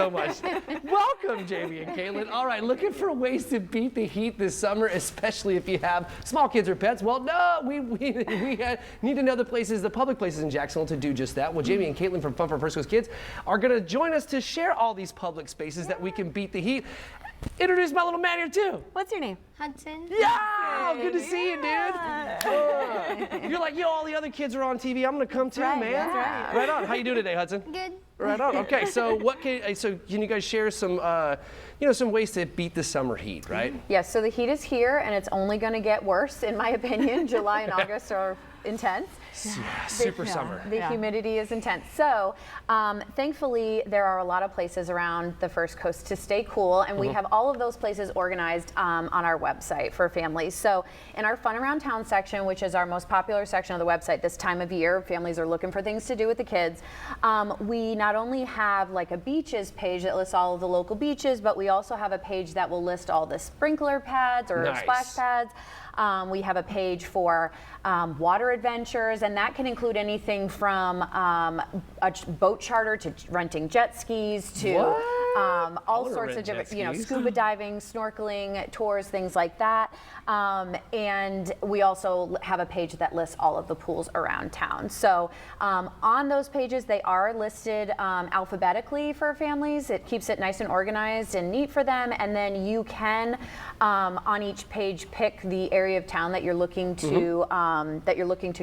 So much. Welcome, Jamie and Caitlin. All right, looking for ways to beat the heat this summer, especially if you have small kids or pets? Well, no, we need to know the places, the public places in Jacksonville to do just that. Well, Jamie and Caitlin from Fun for First Coast Kids are going to join us to share all these public spaces that we can beat the heat. Introduce my little man here, too. What's your name? Hudson. Yeah, good to see you, dude. You're like, yo, all the other kids are on TV. I'm going to come too, man. That's right. Right on. How you doing today, Hudson? Good. Right on. Okay, so can you guys share some, some ways to beat the summer heat, right? Yes, so the heat is here and it's only going to get worse, in my opinion. July and August are intense. Yeah, super summer. The humidity is intense. So thankfully there are a lot of places around the First Coast to stay cool, and we have all of those places organized on our website for families. So in our Fun Around Town section, which is our most popular section of the website this time of year, families are looking for things to do with the kids. We not only have like a beaches page that lists all of the local beaches, but we also have a page that will list all the sprinkler pads or splash pads. We have a page for water adventures, and that can include anything from a boat charter to renting jet skis to all sorts of different, scuba diving, snorkeling tours, things like that. And we also have a page that lists all of the pools around town. So on those pages, they are listed alphabetically for families. It keeps it nice and organized and neat for them. And then you can, on each page, pick the area of town that you're looking to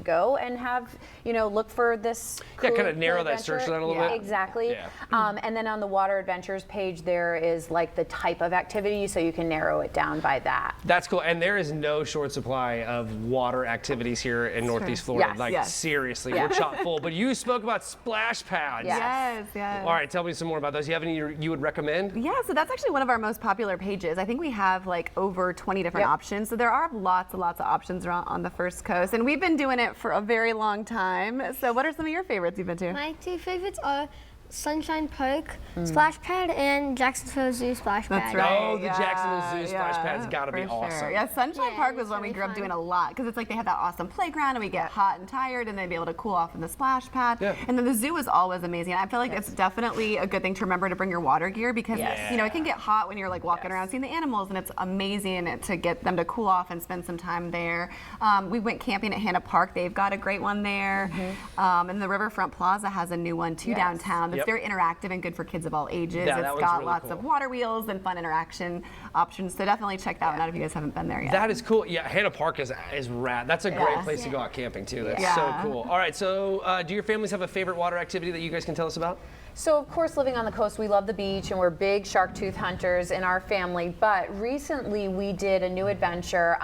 go and have, look for this. Yeah, kind of narrow that search down a little bit. Exactly. Yeah. And then on the water adventures page, there is like the type of activity, so you can narrow it down by that. That's cool. And there is no short supply of water activities here in Northeast Florida. Seriously, we're chock full. But you spoke about splash pads. Yes. All right, tell me some more about those. You have any you would recommend? Yeah, so that's actually one of our most popular pages. I think we have like over 20 different options. So there are lots and lots of options around on the First Coast, and we've been doing it for a very long time. So what are some of your favorites you've been to? My two favorites are Sunshine Park Splash Pad and Jacksonville Zoo Splash Pad. That's right. Oh, the Jacksonville Zoo splash pad's got to be awesome. Sure. Yeah, Sunshine Park was one we really grew up fun. doing a lot, because it's like they have that awesome playground and we get hot and tired and then be able to cool off in the splash pad. Yeah. And then the zoo is always amazing. I feel like it's definitely a good thing to remember to bring your water gear, because it can get hot when you're like walking around seeing the animals, and it's amazing to get them to cool off and spend some time there. We went camping at Hannah Park. They've got a great one there. And the Riverfront Plaza has a new one too downtown that's very interactive and good for kids of all ages. Yeah, it's got lots of water wheels and fun interaction options, so definitely check that one out if you guys haven't been there yet. That is cool. Yeah, Hannah Park is rad. That's a great place to go out camping too. That's so cool. All right, so do your families have a favorite water activity that you guys can tell us about? So of course, living on the coast, we love the beach and we're big shark tooth hunters in our family, but recently we did a new adventure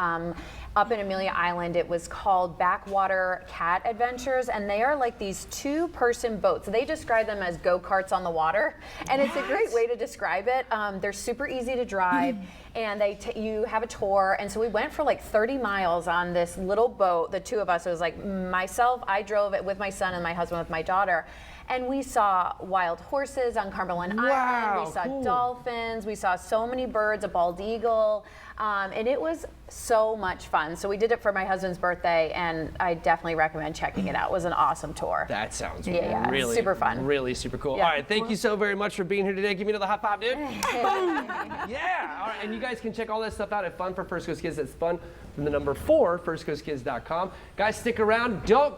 up in Amelia Island. It was called Backwater Cat Adventures, and they are like these two-person boats. They describe them as go-karts on the water, and it's a great way to describe it. They're super easy to drive, and you have a tour, and so we went for like 30 miles on this little boat, the two of us. It was like myself, I drove it with my son, and my husband with my daughter. And we saw wild horses on Cumberland Island. We saw dolphins. We saw so many birds, a bald eagle. And it was so much fun. So we did it for my husband's birthday, and I definitely recommend checking it out. It was an awesome tour. That sounds really super fun. Really super cool. All right, thank you so very much for being here today. Give me another high five, dude. Yeah. All right, and you guys can check all that stuff out at Fun for First Coast Kids. That's fun from the number 4, firstcoastkids.com. Guys, stick around. Don't